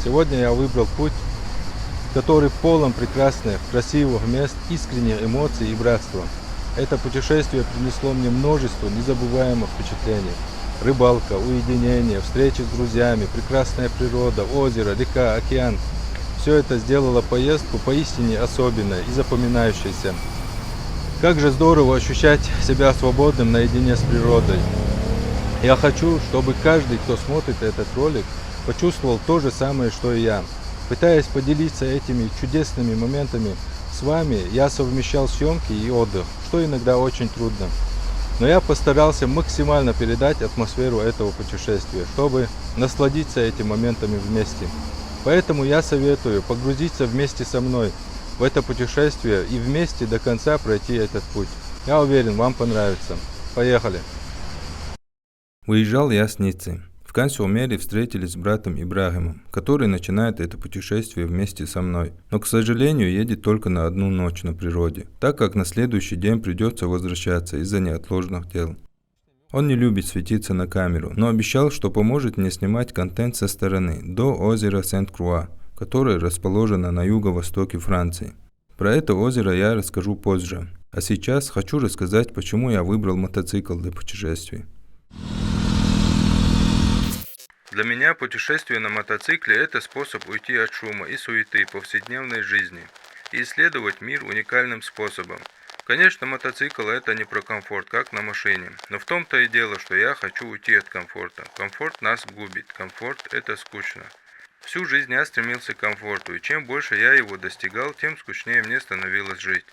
Сегодня я выбрал путь, который полон прекрасных, красивых мест, искренних эмоций и братства. Это путешествие принесло мне множество незабываемых впечатлений. Рыбалка, уединение, встречи с друзьями, прекрасная природа, озеро, река, океан. Все это сделало поездку поистине особенной и запоминающейся. Как же здорово ощущать себя свободным наедине с природой. Я хочу, чтобы каждый, кто смотрит этот ролик, почувствовал то же самое, что и я. Пытаясь поделиться этими чудесными моментами с вами, я совмещал съемки и отдых, что иногда очень трудно. Но я постарался максимально передать атмосферу этого путешествия, чтобы насладиться этими моментами вместе. Поэтому я советую погрузиться вместе со мной в это путешествие и вместе до конца пройти этот путь. Я уверен, вам понравится. Поехали! Выезжал я с Ниццы. В Кан-сюр-Мере встретились с братом Ибрагимом, который начинает это путешествие вместе со мной, но, к сожалению, едет только на одну ночь на природе, так как на следующий день придется возвращаться из-за неотложных дел. Он не любит светиться на камеру, но обещал, что поможет мне снимать контент со стороны, до озера Сент-Круа, которое расположено на юго-востоке Франции. Про это озеро я расскажу позже, а сейчас хочу рассказать, почему я выбрал мотоцикл для путешествий. Для меня путешествие на мотоцикле – это способ уйти от шума и суеты повседневной жизни и исследовать мир уникальным способом. Конечно, мотоцикл – это не про комфорт, как на машине, но в том-то и дело, что я хочу уйти от комфорта. Комфорт нас губит, комфорт – это скучно. Всю жизнь я стремился к комфорту, и чем больше я его достигал, тем скучнее мне становилось жить.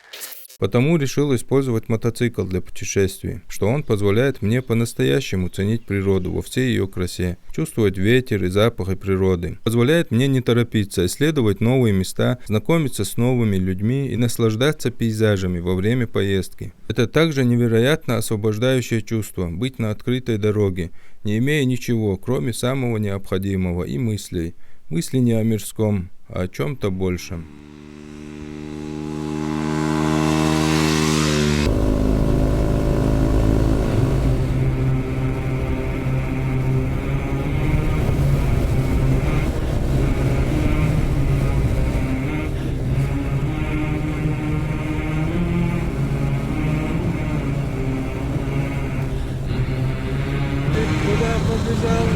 Потому решил использовать мотоцикл для путешествий, что он позволяет мне по-настоящему ценить природу во всей ее красе, чувствовать ветер и запахи природы, позволяет мне не торопиться, исследовать новые места, знакомиться с новыми людьми и наслаждаться пейзажами во время поездки. Это также невероятно освобождающее чувство – быть на открытой дороге, не имея ничего, кроме самого необходимого и мыслей. Мысли не о мирском, а о чем-то большем. Куда побежал?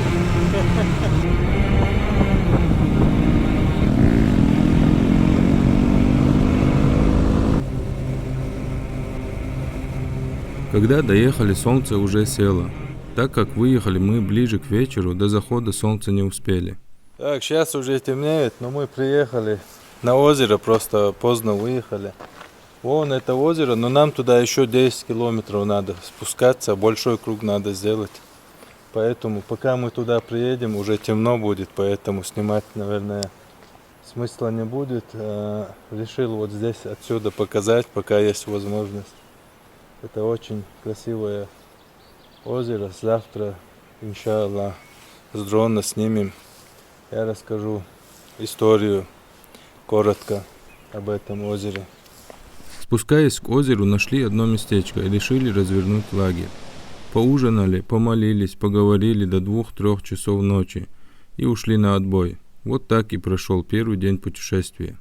Когда доехали, солнце уже село. Так как выехали мы ближе к вечеру, до захода солнца не успели. Так, сейчас уже темнеет, но мы приехали на озеро, просто поздно выехали. Вон это озеро, но нам туда еще 10 километров надо спускаться, большой круг надо сделать. Поэтому пока мы туда приедем, уже темно будет, поэтому снимать, наверное, смысла не будет. Решил вот здесь отсюда показать, пока есть возможность. Это очень красивое озеро. Завтра, иншаллах, с дрона снимем. Я расскажу историю коротко об этом озере. Спускаясь к озеру, нашли одно местечко и решили развернуть лагерь. Поужинали, помолились, поговорили до 2-3 часов ночи и ушли на отбой. Вот так и прошел первый день путешествия.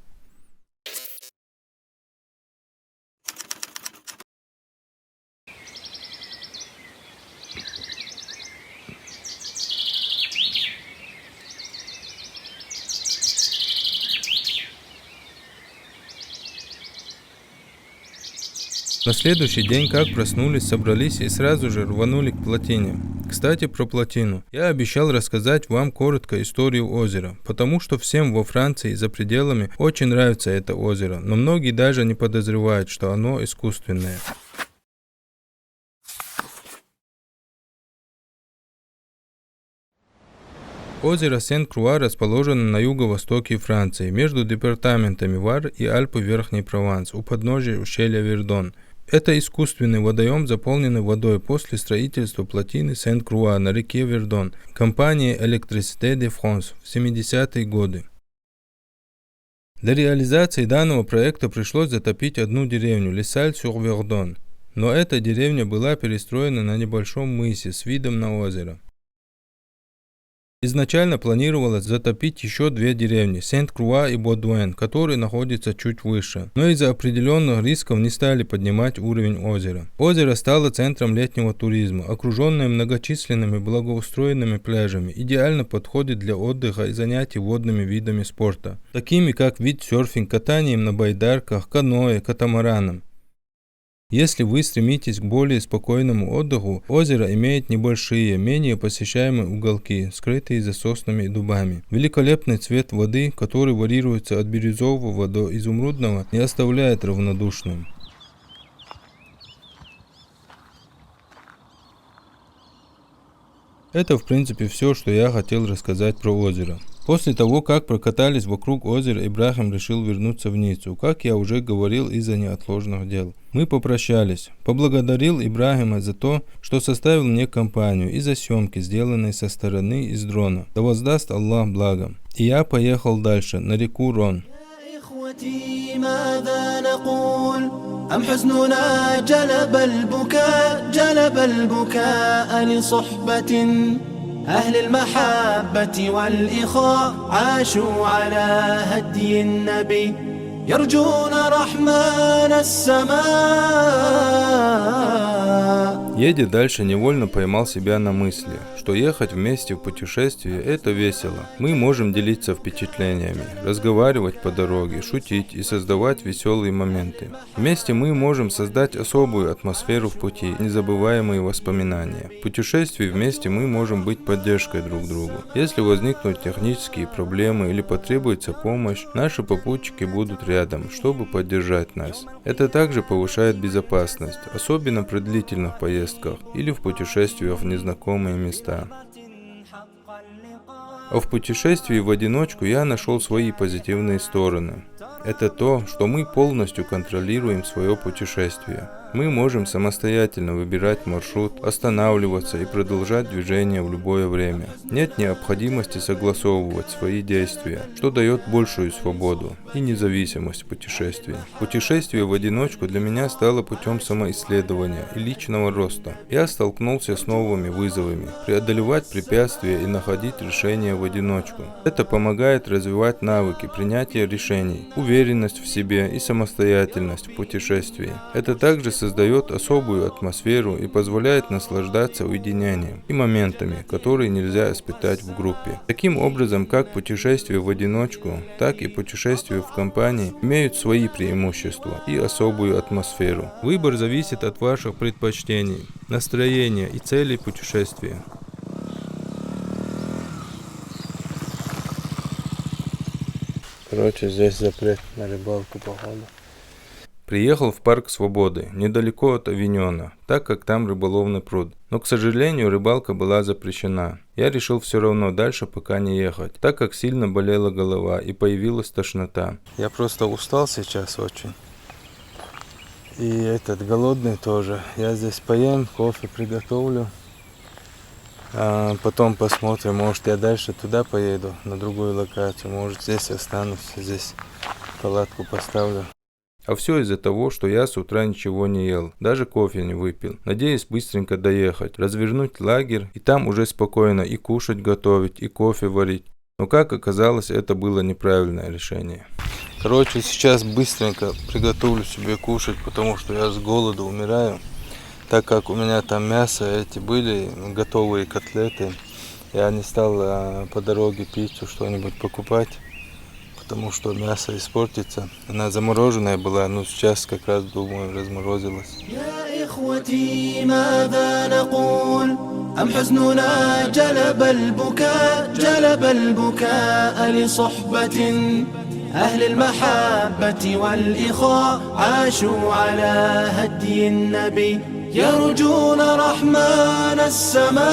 На следующий день, как проснулись, собрались и сразу же рванули к плотине. Кстати, про плотину. Я обещал рассказать вам коротко историю озера, потому что всем во Франции и за пределами очень нравится это озеро, но многие даже не подозревают, что оно искусственное. Озеро Сент-Круа расположено на юго-востоке Франции, между департаментами Вар и Альпы Верхний Прованс, у подножия ущелья Вердон. Это искусственный водоем, заполненный водой после строительства плотины Сент-Круа на реке Вердон компанией Électricité de France в 70-е годы. Для реализации данного проекта пришлось затопить одну деревню Лесаль-сюр-Вердон, но эта деревня была перестроена на небольшом мысе с видом на озеро. Изначально планировалось затопить еще две деревни, Сент-Круа и Бодуэн, которые находятся чуть выше, но из-за определенных рисков не стали поднимать уровень озера. Озеро стало центром летнего туризма, окруженное многочисленными благоустроенными пляжами, идеально подходит для отдыха и занятий водными видами спорта, такими как виндсерфинг, катанием на байдарках, каноэ, катамараном. Если вы стремитесь к более спокойному отдыху, озеро имеет небольшие, менее посещаемые уголки, скрытые за соснами и дубами. Великолепный цвет воды, который варьируется от бирюзового до изумрудного, не оставляет равнодушным. Это в принципе все, что я хотел рассказать про озеро. После того, как прокатались вокруг озера, Ибрахим решил вернуться в Ниццу, как я уже говорил, из-за неотложных дел. Мы попрощались. Поблагодарил Ибрахима за то, что составил мне компанию, и за съемки, сделанные со стороны из дрона. Да воздаст Аллах благом. И я поехал дальше, на реку Рон. ماذا نقول أم حزننا جلب البكاء لصحبة أهل المحبة والإخاء عاشوا على هدي النبي يرجون رحمن السماء. Едя дальше, невольно поймал себя на мысли, что ехать вместе в путешествие – это весело. Мы можем делиться впечатлениями, разговаривать по дороге, шутить и создавать веселые моменты. Вместе мы можем создать особую атмосферу в пути, незабываемые воспоминания. В путешествии вместе мы можем быть поддержкой друг другу. Если возникнут технические проблемы или потребуется помощь, наши попутчики будут рядом, чтобы поддержать нас. Это также повышает безопасность, особенно при длительных поездках или в путешествиях в незнакомые места. А в путешествии в одиночку я нашел свои позитивные стороны. Это то, что мы полностью контролируем свое путешествие. Мы можем самостоятельно выбирать маршрут, останавливаться и продолжать движение в любое время. Нет необходимости согласовывать свои действия, что дает большую свободу и независимость в путешествии. Путешествие в одиночку для меня стало путем самоисследования и личного роста. Я столкнулся с новыми вызовами, преодолевать препятствия и находить решения в одиночку. Это помогает развивать навыки принятия решений, уверенность в себе и самостоятельность в путешествии. Это также создает особую атмосферу и позволяет наслаждаться уединением и моментами, которые нельзя испытать в группе. Таким образом, как путешествие в одиночку, так и путешествие в компании имеют свои преимущества и особую атмосферу. Выбор зависит от ваших предпочтений, настроения и целей путешествия. Короче, здесь запрет на рыбалку, походу. Приехал в парк Свободы, недалеко от Авиньона, так как там рыболовный пруд. Но, к сожалению, рыбалка была запрещена. Я решил все равно дальше пока не ехать, так как сильно болела голова и появилась тошнота. Я просто устал сейчас очень. И голодный тоже. Я здесь поем, кофе приготовлю. А потом посмотрим, может я дальше туда поеду, на другую локацию, может здесь останусь, здесь палатку поставлю. А все из-за того, что я с утра ничего не ел, даже кофе не выпил. Надеюсь быстренько доехать, развернуть лагерь и там уже спокойно и кушать готовить, и кофе варить. Но как оказалось, это было неправильное решение. Короче, сейчас быстренько приготовлю себе кушать, потому что я с голоду умираю. Так как у меня там мясо эти были, готовые котлеты, я не стал по дороге пиццу что-нибудь покупать, потому что мясо испортится. Она замороженная была, но сейчас как раз, думаю, разморозилась. أم حزننا جلب البكاء لصحبة أهل المحبة والإخاء عاشوا على هدي النبي يرجون رحمن السماء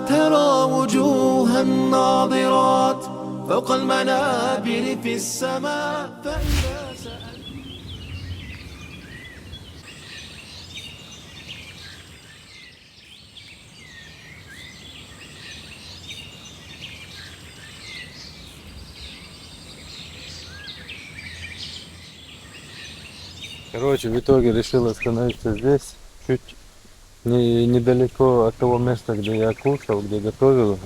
ترى وجوها ناظرات فوق المنابر في السماء فإذا سألت Короче, в итоге решил остановиться здесь, чуть недалеко от того места, где я кушал, где готовил.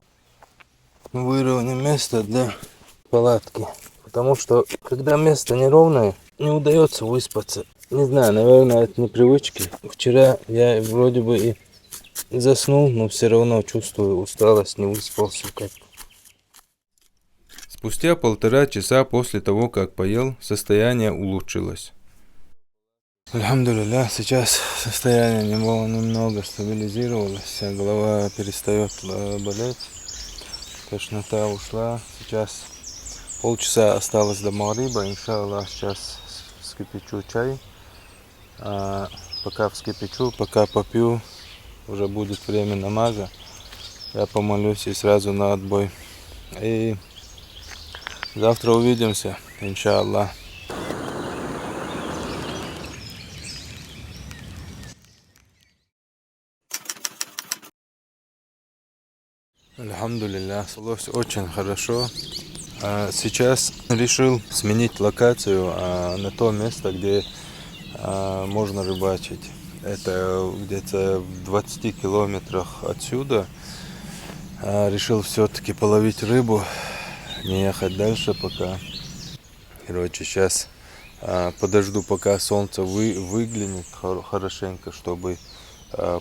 Выровняем место для палатки. Потому что, когда место неровное, не удается выспаться. Не знаю, наверное, это непривычки. Вчера я вроде бы и заснул, но все равно чувствую усталость, не выспался как. Спустя 1,5 часа после того, как поел, состояние улучшилось. Альхамдулилля, сейчас состояние немного стабилизировалось, голова перестает болеть, тошнота ушла. Сейчас полчаса осталось до магриба, иншаллах, сейчас вскипячу чай. Пока вскипячу, пока попью, уже будет время намаза. Я помолюсь и сразу на отбой. И завтра увидимся, иншаллах. Альхамдулилля, спалось очень хорошо. Сейчас решил сменить локацию на то место, где можно рыбачить. Это где-то в 20 километрах отсюда. Решил все-таки половить рыбу, не ехать дальше пока. Короче, сейчас подожду, пока солнце выглянет хорошенько, чтобы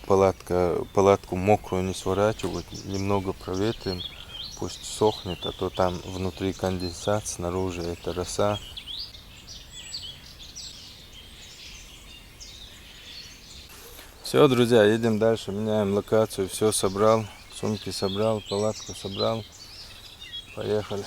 палатку мокрую не сворачивать, немного проветрим, пусть сохнет, а то там внутри конденсат, снаружи это роса. Все, друзья, едем дальше, меняем локацию, все собрал, сумки собрал, палатку собрал, поехали.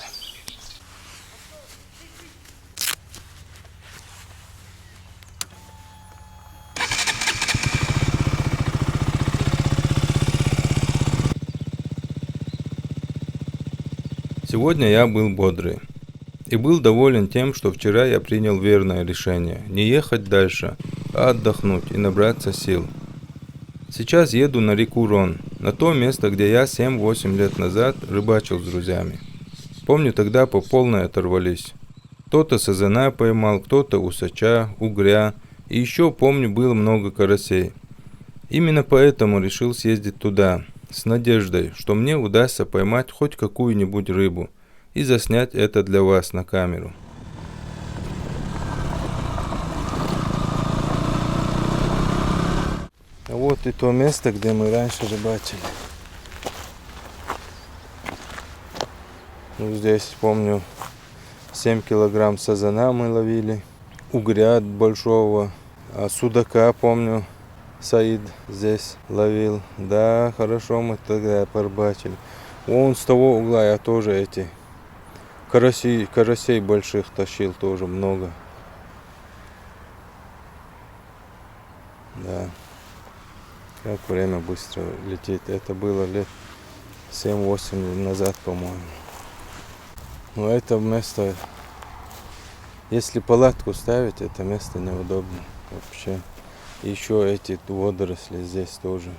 Сегодня я был бодрый и был доволен тем, что вчера я принял верное решение не ехать дальше, а отдохнуть и набраться сил. Сейчас еду на реку Рон, на то место, где я 7-8 лет назад рыбачил с друзьями. Помню, тогда по полной оторвались. Кто-то сазана поймал, кто-то усача, угря, и еще, помню, было много карасей. Именно поэтому решил съездить туда, с надеждой, что мне удастся поймать хоть какую-нибудь рыбу и заснять это для вас на камеру. А вот и то место, где мы раньше рыбачили. Ну, здесь, помню, 7 килограмм сазана мы ловили, угря большого, судака, помню, Саид здесь ловил. Да, хорошо мы тогда порыбачили. Вон с того угла я тоже эти карасей больших тащил, тоже много. Да. Как время быстро летит. Это было лет 7-8 назад, по-моему. Но это место, если палатку ставить, это место неудобно вообще. Еще эти водоросли здесь тоже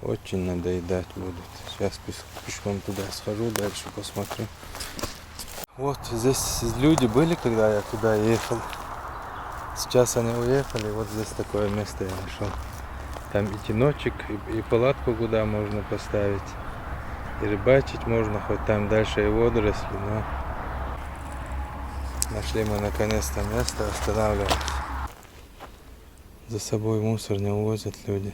очень надоедать будут. Сейчас пешком туда схожу, дальше посмотрю. Вот здесь люди были, когда я туда ехал. Сейчас они уехали. Вот здесь такое место я нашел. Там и теночек, и палатку куда можно поставить. И рыбачить можно, хоть там дальше и водоросли, но нашли мы наконец-то место, останавливаемся. За собой мусор не увозят люди.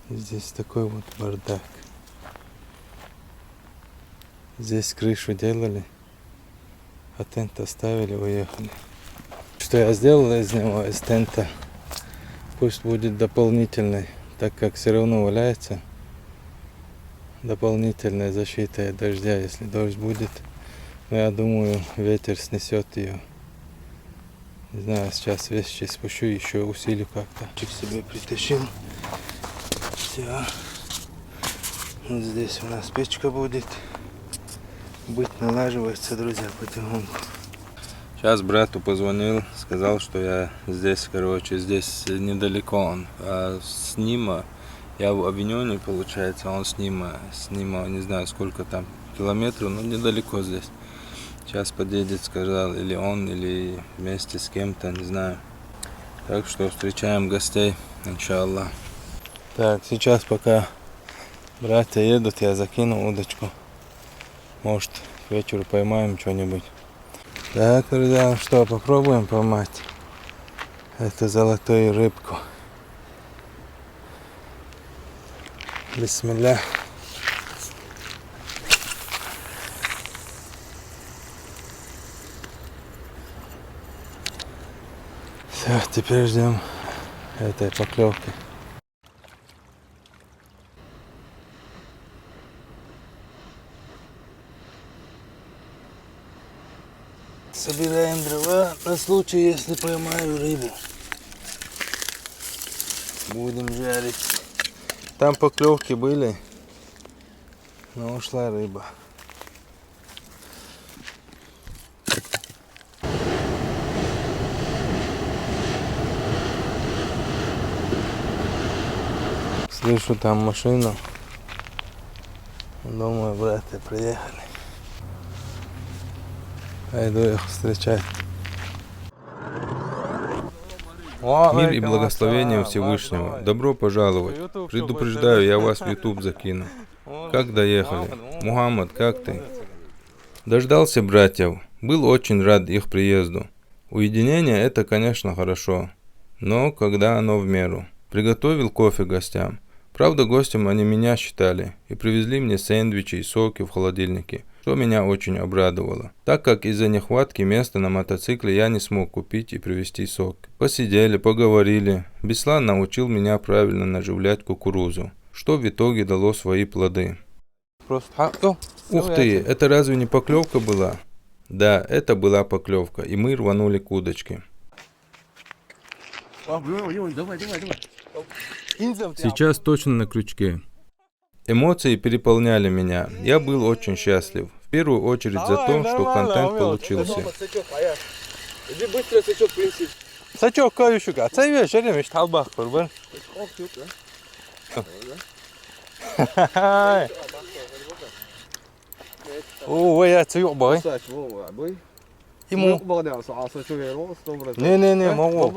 Здесь такой вот бардак. Здесь крышу делали, а тент оставили, уехали. Что я сделал из него, из тента, пусть будет дополнительный, так как все равно валяется. Дополнительная защита от дождя, если дождь будет. Но я думаю, ветер снесет ее. Не знаю, сейчас вещи спущу, еще усилю как-то. Чик себе притащил. Все. Вот здесь у нас печка будет. Быть налаживается, друзья, потихоньку. Сейчас брату позвонил, сказал, что я здесь, короче, здесь недалеко он. С Нима, я в Авиньоне, получается, он с Нима, не знаю, сколько там километров, но недалеко здесь. Сейчас подъедет, сказал, или он, или вместе с кем-то, не знаю. Так что встречаем гостей, иншаллах. Так, сейчас пока братья едут, я закину удочку. Может, к вечеру поймаем что-нибудь. Так, друзья, что, попробуем поймать эту золотую рыбку. Бисмилля. Все, теперь ждем этой поклевки. Собираем дрова на случай, если поймаю рыбу. Будем жарить. Там поклевки были, но ушла рыба. Слышу там машину. Думаю, братья приехали. Пойду их встречать. Мир и благословение Всевышнего. Добро пожаловать. Предупреждаю, я вас в YouTube закину. Как доехали? Мухаммад, как ты? Дождался братьев. Был очень рад их приезду. Уединение это, конечно, хорошо. Но когда оно в меру. Приготовил кофе гостям. Правда, гостем они меня считали и привезли мне сэндвичи и соки в холодильнике, что меня очень обрадовало, так как из-за нехватки места на мотоцикле я не смог купить и привезти сок. Посидели, поговорили. Беслан научил меня правильно наживлять кукурузу, что в итоге дало свои плоды. Ух ты, это разве не поклевка была? Да, это была поклевка, и мы рванули к удочке. Сейчас точно на крючке. Эмоции переполняли меня. Я был очень счастлив. В первую очередь за то, что контент получился. Иди быстро сачок принеси. Сачок каюшук. Ацай жеремеш талбах курбан. О, я цуюк бай. Ему. Не, могу.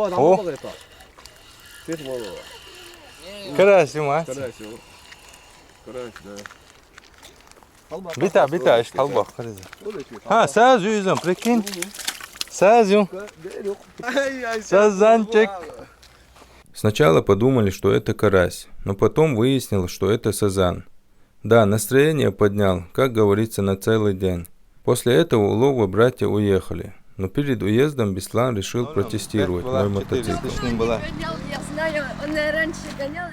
Карась, мать. Бита, иш талбах. Саз yüzüm, прикинь. Сазю. Сазанчик. Сначала подумали, что это карась, но потом выяснилось, что это сазан. Да, настроение поднял, как говорится, на целый день. После этого улова братья уехали. Но перед уездом Беслан решил протестировать мой мотоцикл. Я знаю, он раньше гонял,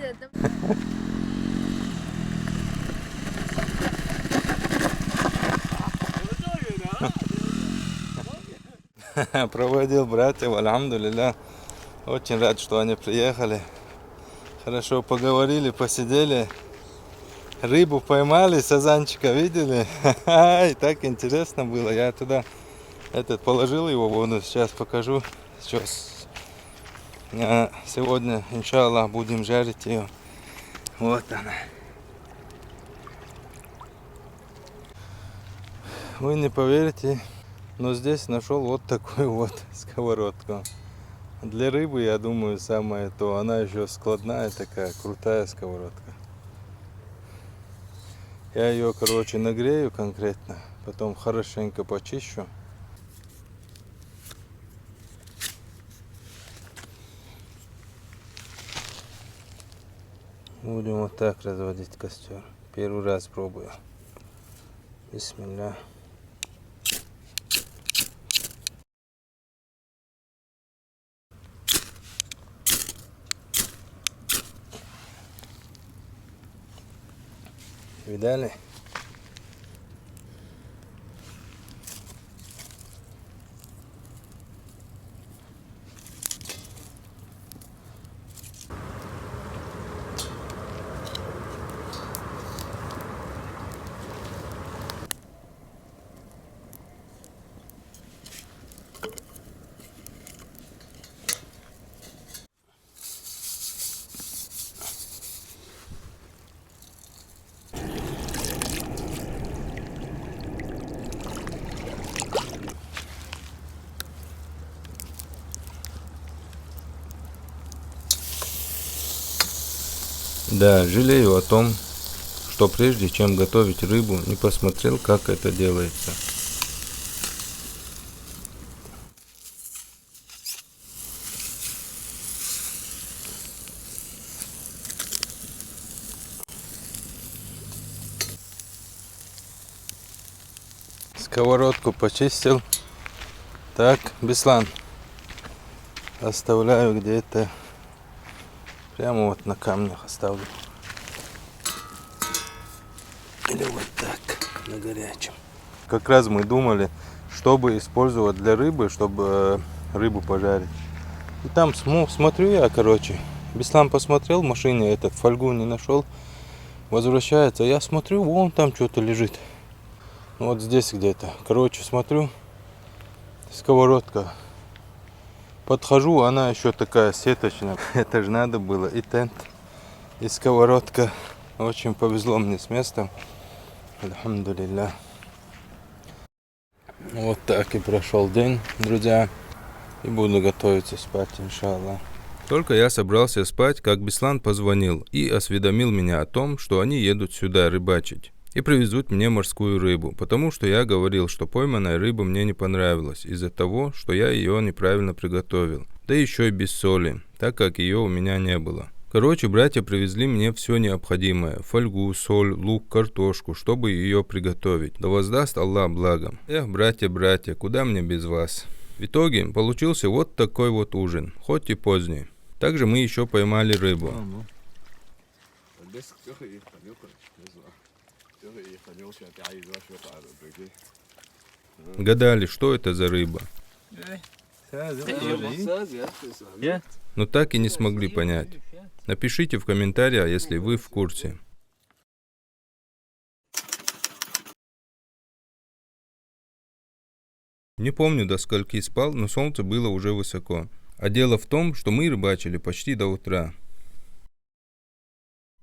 Проводил братьев, альхамдулилля. Очень рад, что они приехали. Хорошо поговорили, посидели. Рыбу поймали, сазанчика видели. И так интересно было. Я туда положил его в воду. Сейчас покажу. Сейчас. Сегодня, иншаллах, будем жарить ее. Вот она. Вы не поверите, но здесь нашел вот такую вот сковородку. Для рыбы, я думаю, самое то. Она еще складная такая, крутая сковородка. Я ее, короче, нагрею конкретно, потом хорошенько почищу. Будем вот так разводить костер. Первый раз пробую. Бисмилля. Видали? Да, жалею о том, что прежде чем готовить рыбу, не посмотрел, как это делается. Сковородку почистил. Так, Беслан, оставляю где-то, прямо вот на камнях оставлю. Или вот так, на горячем. Как раз мы думали, чтобы использовать для рыбы, чтобы рыбу пожарить. И там смотрю я, Беслан посмотрел в машине, этот фольгу не нашел. Возвращается, я смотрю, вон там что-то лежит. Вот здесь где-то. Смотрю, сковородка. Подхожу, она еще такая сеточная. Это же надо было. И тент, и сковородка. Очень повезло мне с местом. Альхамдулилля. Вот так и прошел день, друзья. И буду готовиться спать, иншаллах. Только я собрался спать, как Беслан позвонил и осведомил меня о том, что они едут сюда рыбачить. И привезут мне морскую рыбу, потому что я говорил, что пойманная рыба мне не понравилась из-за того, что я ее неправильно приготовил, да еще и без соли, так как ее у меня не было. Братья привезли мне все необходимое: фольгу, соль, лук, картошку, чтобы ее приготовить. Да воздаст Аллах благом. Эх, братья, куда мне без вас? В итоге получился вот такой вот ужин, хоть и поздний. Также мы еще поймали рыбу. Гадали, что это за рыба. Но так и не смогли понять. Напишите в комментариях, если вы в курсе. Не помню, до скольки спал, но солнце было уже высоко. А дело в том, что мы рыбачили почти до утра.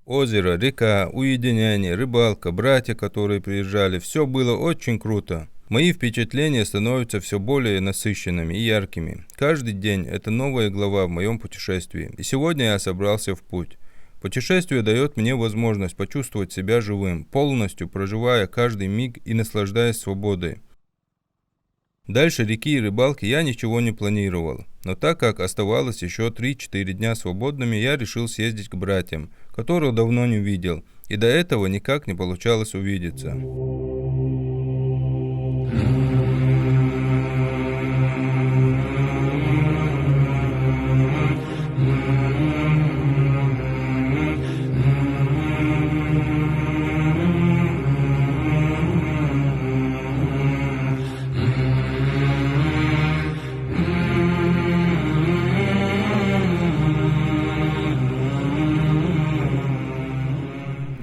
Озеро, река, уединение, рыбалка, братья, которые приезжали, все было очень круто. Мои впечатления становятся все более насыщенными и яркими. Каждый день это новая глава в моем путешествии. И сегодня я собрался в путь. Путешествие дает мне возможность почувствовать себя живым, полностью проживая каждый миг и наслаждаясь свободой. Дальше реки и рыбалки я ничего не планировал, но так как оставалось еще 3-4 дня свободными, я решил съездить к братьям, которых давно не видел, и до этого никак не получалось увидеться.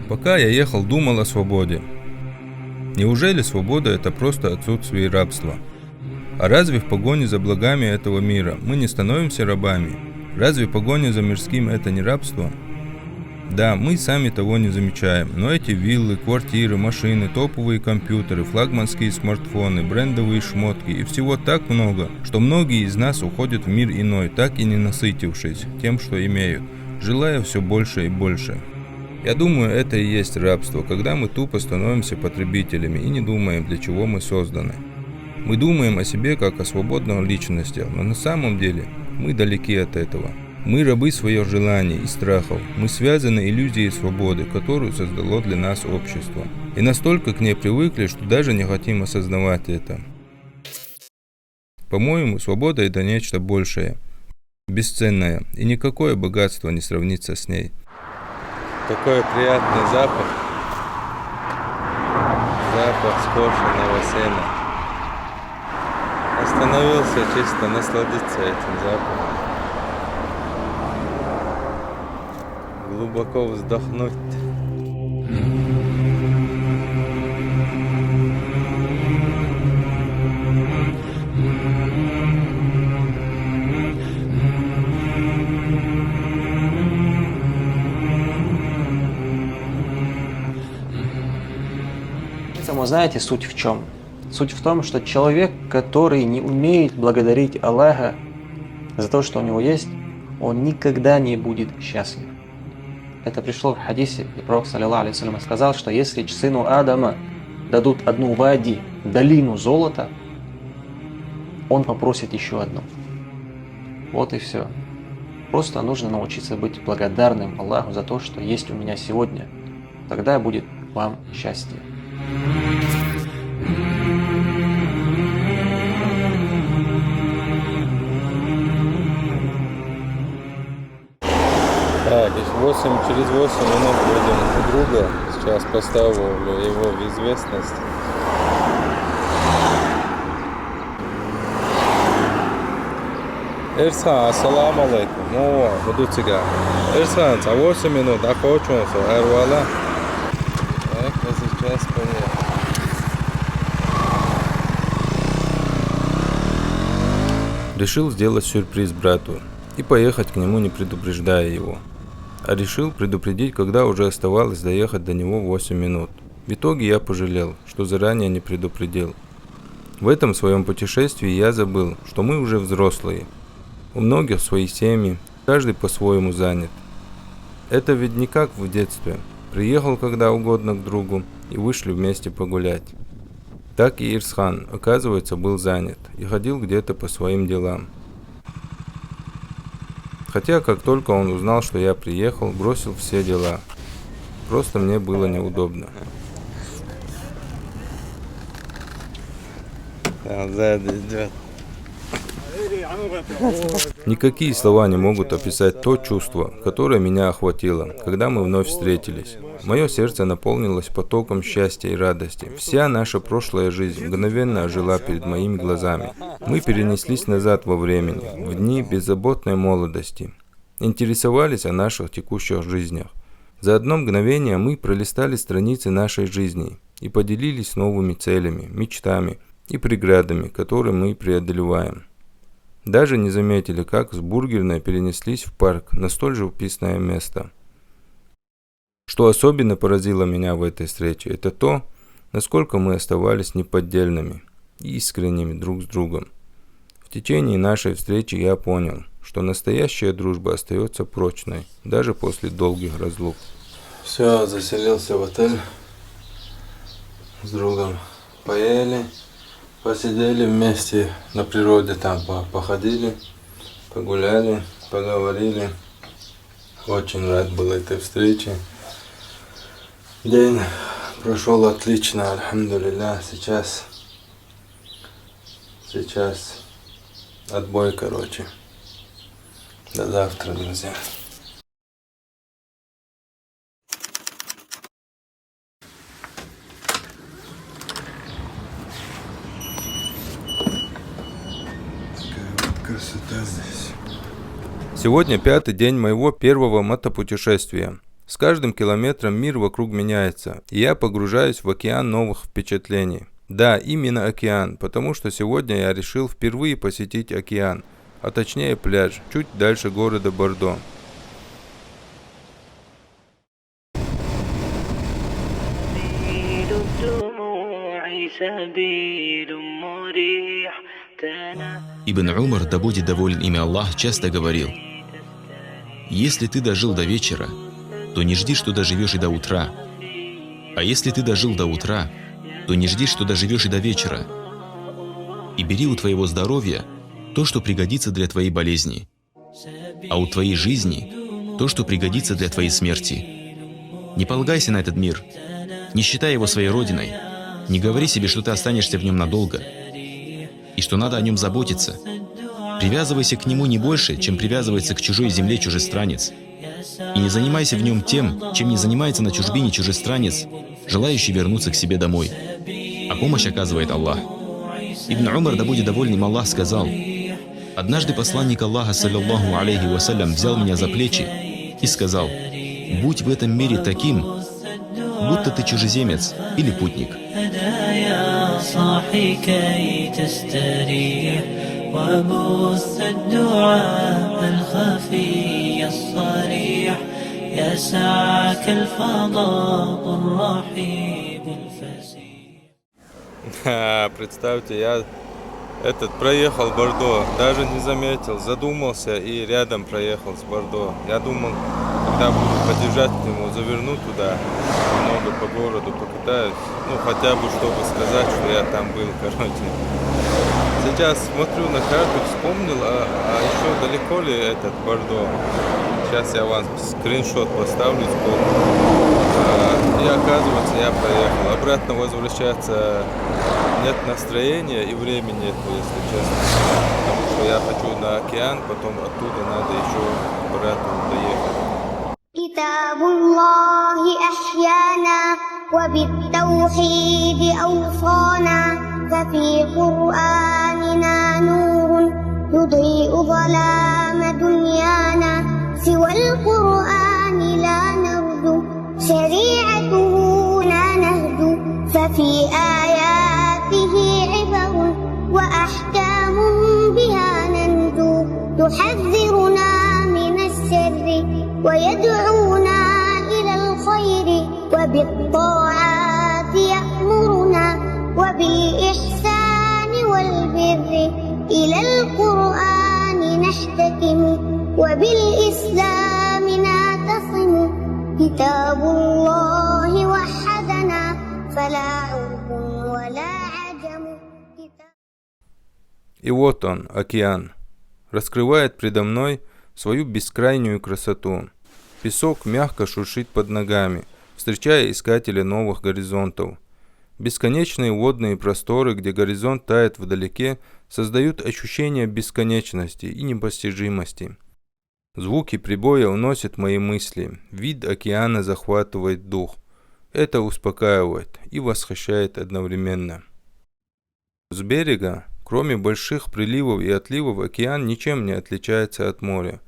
Пока я ехал, думал о свободе. Неужели свобода – это просто отсутствие рабства? А разве в погоне за благами этого мира мы не становимся рабами? Разве погоня за мирским – это не рабство? Да, мы сами того не замечаем, но эти виллы, квартиры, машины, топовые компьютеры, флагманские смартфоны, брендовые шмотки и всего так много, что многие из нас уходят в мир иной, так и не насытившись тем, что имеют, желая все больше и больше. Я думаю, это и есть рабство, когда мы тупо становимся потребителями и не думаем, для чего мы созданы. Мы думаем о себе как о свободной личности, но на самом деле мы далеки от этого. Мы рабы своих желаний и страхов, мы связаны иллюзией свободы, которую создало для нас общество. И настолько к ней привыкли, что даже не хотим осознавать это. По-моему, свобода – это нечто большее, бесценное, и никакое богатство не сравнится с ней. Такой приятный запах. Запах скошенного сена. Остановился чисто насладиться этим запахом. Глубоко вздохнуть. Поэтому знаете, суть в чем? Суть в том, что человек, который не умеет благодарить Аллаха за то, что у него есть, он никогда не будет счастлив. Это пришло в хадисе, и Пророк, саллиллаху алейхи вассалям, сказал, что если сыну Адама дадут одну вади, долину золота, он попросит еще одну. Вот и все. Просто нужно научиться быть благодарным Аллаху за то, что есть у меня сегодня. Тогда будет вам счастье. Так, через 8 минут будем у друга. Сейчас поставлю его в известность. Эрсан, ассаламу алейкум. О, буду тебя. Эрсан, за 8 минут, а хочется, эрвала. Так, я сейчас поехал. Решил сделать сюрприз брату и поехать к нему, не предупреждая его. А решил предупредить, когда уже оставалось доехать до него 8 минут. В итоге я пожалел, что заранее не предупредил. В этом своем путешествии я забыл, что мы уже взрослые. У многих свои семьи, каждый по-своему занят. Это ведь не как в детстве. Приехал когда угодно к другу и вышли вместе погулять. Так и Ирсхан, оказывается, был занят и ходил где-то по своим делам. Хотя, как только он узнал, что я приехал, бросил все дела. Просто мне было неудобно. Никакие слова не могут описать то чувство, которое меня охватило, когда мы вновь встретились. Мое сердце наполнилось потоком счастья и радости. Вся наша прошлая жизнь мгновенно ожила перед моими глазами. Мы перенеслись назад во времени, в дни беззаботной молодости. Интересовались о наших текущих жизнях. За одно мгновение мы пролистали страницы нашей жизни и поделились новыми целями, мечтами и преградами, которые мы преодолеваем. Даже не заметили, как с бургерной перенеслись в парк на столь живописное место. Что особенно поразило меня в этой встрече, это то, насколько мы оставались неподдельными и искренними друг с другом. В течение нашей встречи я понял, что настоящая дружба остается прочной, даже после долгих разлук. Все, заселился в отель с другом. Поели, посидели вместе на природе, там походили, погуляли, поговорили. Очень рад был этой встрече. День прошел отлично, альхамдулилля. Сейчас отбой, короче. До завтра, друзья. Красота здесь. Сегодня 5-й день моего первого мотопутешествия. С каждым километром мир вокруг меняется, и я погружаюсь в океан новых впечатлений. Да, именно океан, потому что сегодня я решил впервые посетить океан, а точнее пляж, чуть дальше города Бордо. Ибн Умар, да будет доволен ими Аллах, часто говорил: если ты дожил до вечера, то не жди, что доживешь и до утра. А если ты дожил до утра, то не жди, что доживешь и до вечера. И бери у твоего здоровья то, что пригодится для твоей болезни, а у твоей жизни то, что пригодится для твоей смерти. Не полагайся на этот мир, не считай его своей родиной, не говори себе, что ты останешься в нем надолго, и что надо о нем заботиться. Привязывайся к нему не больше, чем привязывается к чужой земле чужестранец. И не занимайся в нем тем, чем не занимается на чужбине чужестранец, желающий вернуться к себе домой. А помощь оказывает Аллах. Ибн Умар, да будет доволен им Аллах, сказал: однажды посланник Аллаха, саллиллаху алейхи вассалям, взял меня за плечи и сказал: будь в этом мире таким, будто ты чужеземец или путник. وبث الدعاء الخفي الصريح يسعك الفضاء الرحيب الفسيح. Представьте, я проехал Бордо, даже не заметил, задумался и рядом проехал с Бордо. Я думал, когда буду подъезжать к нему, заверну туда, немного по городу покатаюсь. Ну, хотя бы, чтобы сказать, что я там был, короче. Сейчас смотрю на карту, вспомнил, а еще далеко ли этот Бордо? Сейчас я вам скриншот поставлю сбоку. И оказывается, я поехал. Обратно возвращаться нет настроения и времени нету, если честно. Потому что я хочу на океан, потом оттуда надо еще обратно доехать. كتاب الله أحيانا وبالتوحيد أوصانا ففي قرآننا نور يضيء ظلام دنيانا سوى القرآن لا نرجو شريعته لا نهدو ففي آياته عبر وأحكام بها ننجو تحذرنا من الشر ويدعونا إلى الخير وبالطاعات يأمرنا وبالإحسان والبر إلى القرآن نحتكم وبالإسلام نعتصم كتاب الله وحدنا فلا عرب ولا عجم. И вот он, океан, раскрывает предо мной свою бескрайнюю красоту. Песок мягко шуршит под ногами, встречая искателя новых горизонтов. Бесконечные водные просторы, где горизонт тает вдалеке, создают ощущение бесконечности и непостижимости. Звуки прибоя уносят мои мысли, вид океана захватывает дух. Это успокаивает и восхищает одновременно. С берега, кроме больших приливов и отливов, океан ничем не отличается от моря,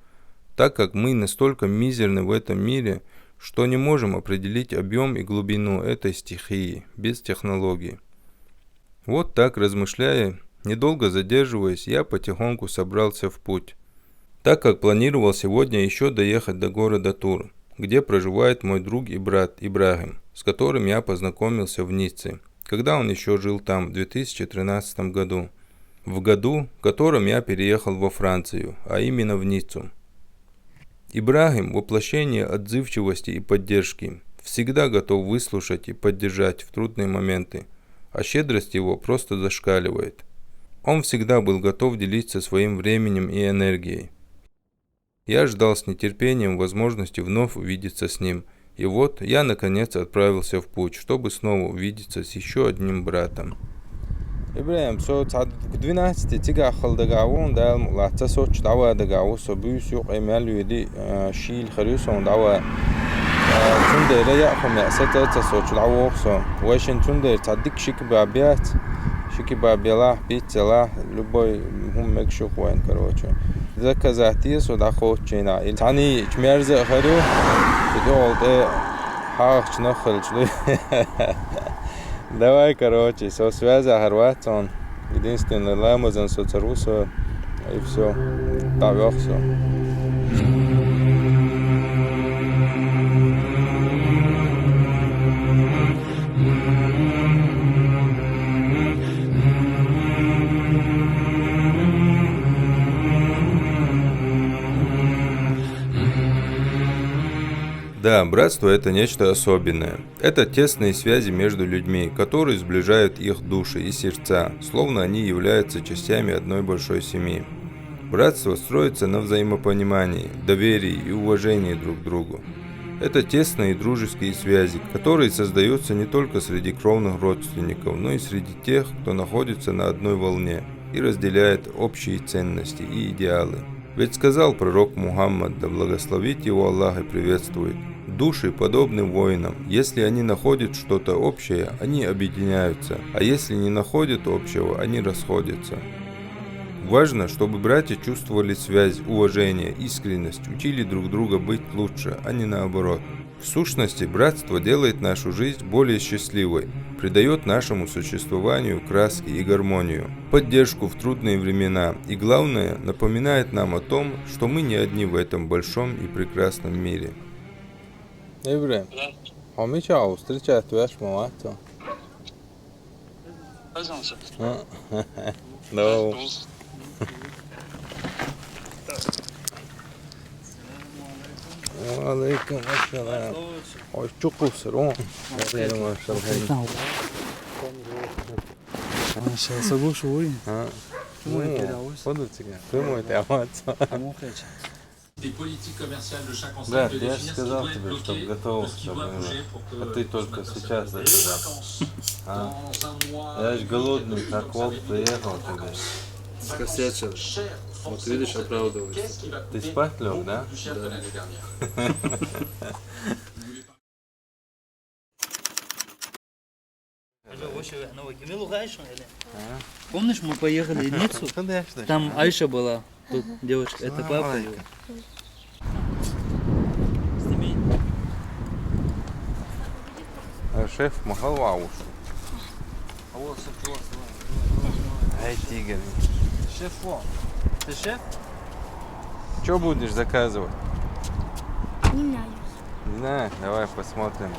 так как мы настолько мизерны в этом мире, что не можем определить объем и глубину этой стихии без технологий. Вот так, размышляя, недолго задерживаясь, я потихоньку собрался в путь, так как планировал сегодня еще доехать до города Тур, где проживает мой друг и брат Ибрагим, с которым я познакомился в Ницце, когда он еще жил там в 2013 году. В году, в котором я переехал во Францию, а именно в Ниццу. Ибрагим – воплощение отзывчивости и поддержки, всегда готов выслушать и поддержать в трудные моменты, а щедрость его просто зашкаливает. Он всегда был готов делиться своим временем и энергией. Я ждал с нетерпением возможности вновь увидеться с ним, и вот я наконец отправился в путь, чтобы снова увидеться с еще одним братом. Ибрahim, so 12 tiga khaldagawon dal mulata so chdawa dagawo so busu qimal yidi shil kharuson dawa tunde raya khum sata so chdawo so washin tunde tadik shiki babila bitla любой мумек шухван короче заказати so да хочина il tani chmerza kharu tidol хах нахал Давай, короче, со связи Хорватия, он единственный Ламазан соцарусо, и все, тавёх все. Да, братство – это нечто особенное. Это тесные связи между людьми, которые сближают их души и сердца, словно они являются частями одной большой семьи. Братство строится на взаимопонимании, доверии и уважении друг к другу. Это тесные дружеские связи, которые создаются не только среди кровных родственников, но и среди тех, кто находится на одной волне и разделяет общие ценности и идеалы. Ведь сказал пророк Мухаммад, да благословит его Аллах и приветствует: души подобны воинам. Если они находят что-то общее, они объединяются, а если не находят общего, они расходятся. Важно, чтобы братья чувствовали связь, уважение, искренность, учили друг друга быть лучше, а не наоборот. В сущности, братство делает нашу жизнь более счастливой, придает нашему существованию краски и гармонию, поддержку в трудные времена и, главное, напоминает нам о том, что мы не одни в этом большом и прекрасном мире. Ибрahim, хомичау, встречать ваш мамату. No. Алейкум عليكم السلام. Çok sıra. Брат, я же сказал тебе, чтобы готовился. А ты только сейчас заказал. Я же голодный, как волк, приехал тебе. Скосячил. Вот видишь, оправдывается. Ты спать лег, да? Помнишь, мы поехали в Ниццу? Конечно. Там Айша была, тут девочка, это папа его. Шеф махал вауш. Эй, тигр. Шеф, ты шеф? Что будешь заказывать? Не знаю. Не знаю, давай посмотрим.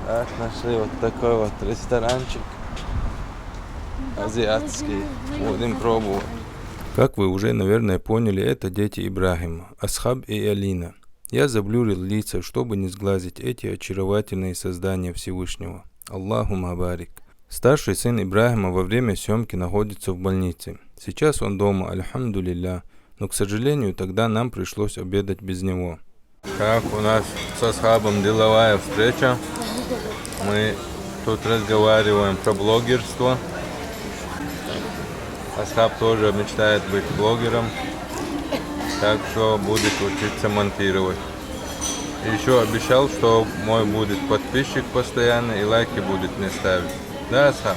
Так, нашли вот такой вот ресторанчик азиатский. Будем пробовать. Как вы уже, наверное, поняли, это дети Ибрахима, Асхаб и Алина. Я заблюрил лица, чтобы не сглазить эти очаровательные создания Всевышнего. Аллаху мабарик. Старший сын Ибрахима во время съемки находится в больнице. Сейчас он дома, альхамдулилля, но, к сожалению, тогда нам пришлось обедать без него. Как у нас с Асхабом деловая встреча. Мы тут разговариваем про блогерство. Асхаб тоже мечтает быть блогером, так что будет учиться монтировать. И еще обещал, что мой будет подписчик постоянно и лайки будет мне ставить. Да, Асхаб?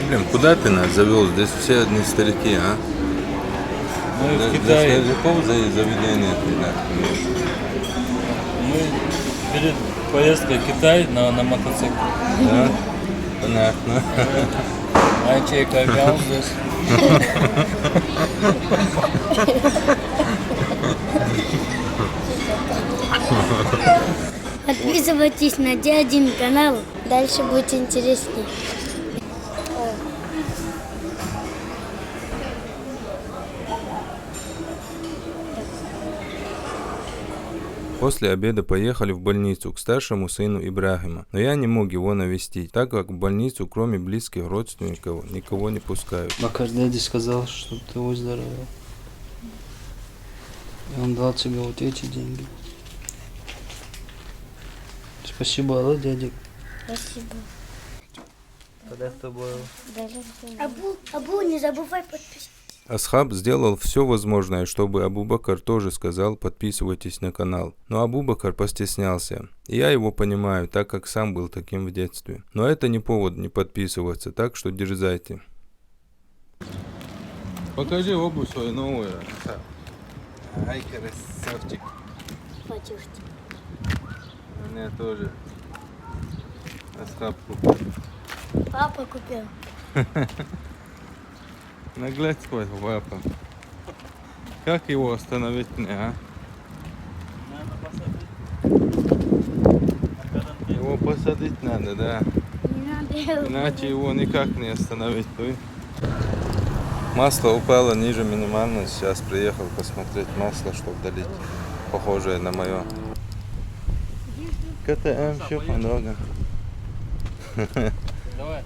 Блин, куда ты нас завел? Здесь все одни старики, а? Мы в Китае. Какого заведения ты? Мы перед поездкой в Китай на мотоцикле. Да? Понятно. Знаете, как он здесь? Подписывайтесь на дядин канал. Дальше будет интереснее. После обеда поехали в больницу к старшему сыну Ибрахима, но я не мог его навестить, так как в больницу, кроме близких родственников, никого не пускают. Бакар дядя сказал, что ты выздоровел. И он дал тебе вот эти деньги. Спасибо, алло, дядя. Спасибо. Когда с тобой? Абу, не забывай подписываться. Асхаб сделал все возможное, чтобы Абу Бакр тоже сказал подписывайтесь на канал. Но Абу Бакр постеснялся. И я его понимаю, так как сам был таким в детстве. Но это не повод не подписываться, так что дерзайте. Покажи обувь свою новую. Ай, красавчик. Батюшки. У меня тоже Асхаб купил. Папа купил. Наглядь свой папа. Как его остановить мне, а? Его посадить надо, да. Не надо. Иначе его никак не остановить. Масло упало ниже минимально. Сейчас приехал посмотреть масло, чтобы долить. Похожее на мое. КТМ, все много. Давай.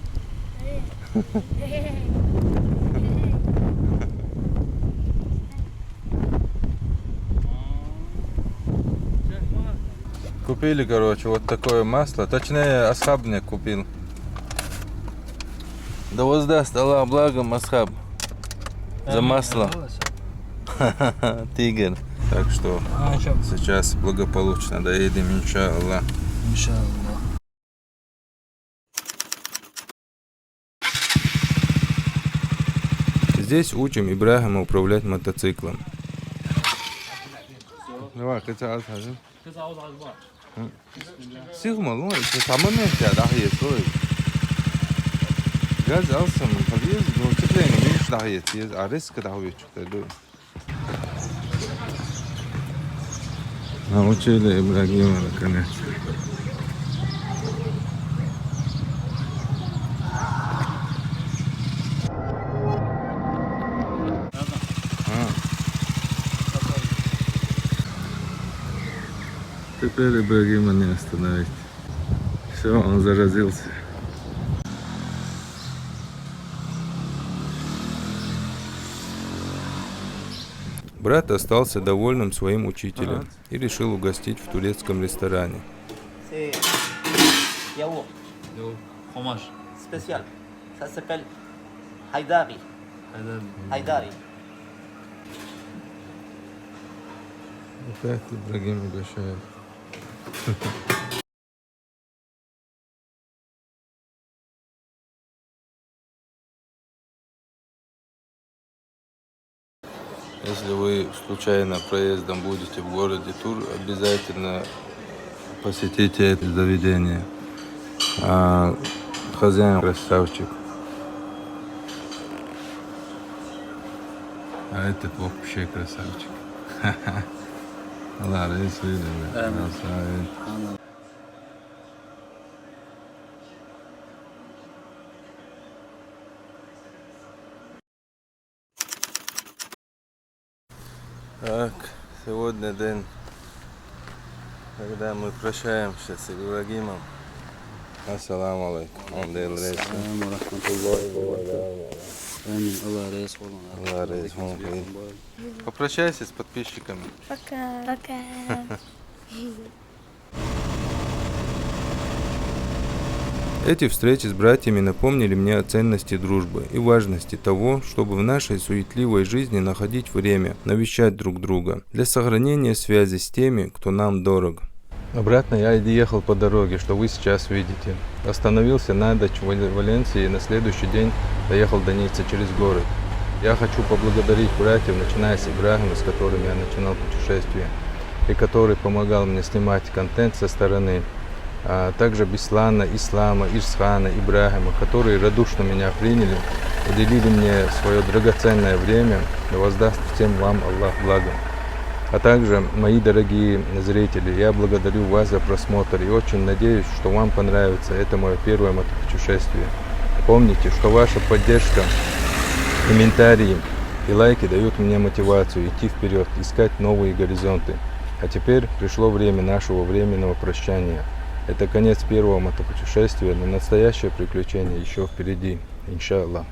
Купили, короче, вот такое масло. Точнее, Асхаб мне купил. Да воздаст Аллах благом Асхаб за масло. Тигр. Так что сейчас благополучно доедем, иншаллах. Иншаллах. Здесь учим Ибрахима управлять мотоциклом. Давай, Сигма, ну, это самое место, да, есть, ой. Газ алсам, подъезд, ну, теплее, не видишь, да, есть, а риск, да, увечу, ты дуй. Научили Ибрагима, наконец. Теперь Ибрагима не остановить. Все, он заразился. Брат остался довольным своим учителем и решил угостить в турецком ресторане. Fromage. Spécial. Ça s'appelle Haïdari. Haïdari. Опять Ибрагим угощает. Если вы случайно проездом будете в городе Тур, обязательно посетите это заведение. Хозяин красавчик. А этот вообще красавчик. Allah razı olsun. Так, сегодня день, когда мы прощаемся с Ибрагимом. Ассаламу алейкум. Allah razı olsun. Попрощайся с подписчиками. Пока. Пока. Эти встречи с братьями напомнили мне о ценности дружбы и важности того, чтобы в нашей суетливой жизни находить время, навещать друг друга, для сохранения связи с теми, кто нам дорог. Обратно я ехал по дороге, что вы сейчас видите. Остановился на даче в Валенсии и на следующий день доехал до Ниццы через город. Я хочу поблагодарить братьев, начиная с Ибрагима, с которым я начинал путешествие, и который помогал мне снимать контент со стороны, а также Беслана, Ислама, Ирсхана, Ибрагима, которые радушно меня приняли, уделили мне свое драгоценное время, и воздаст всем вам Аллах благом. А также, мои дорогие зрители, я благодарю вас за просмотр и очень надеюсь, что вам понравится это мое первое мотопутешествие. Помните, что ваша поддержка, комментарии и лайки дают мне мотивацию идти вперед, искать новые горизонты. А теперь пришло время нашего временного прощания. Это конец первого мотопутешествия, но настоящее приключение еще впереди, иншаллах.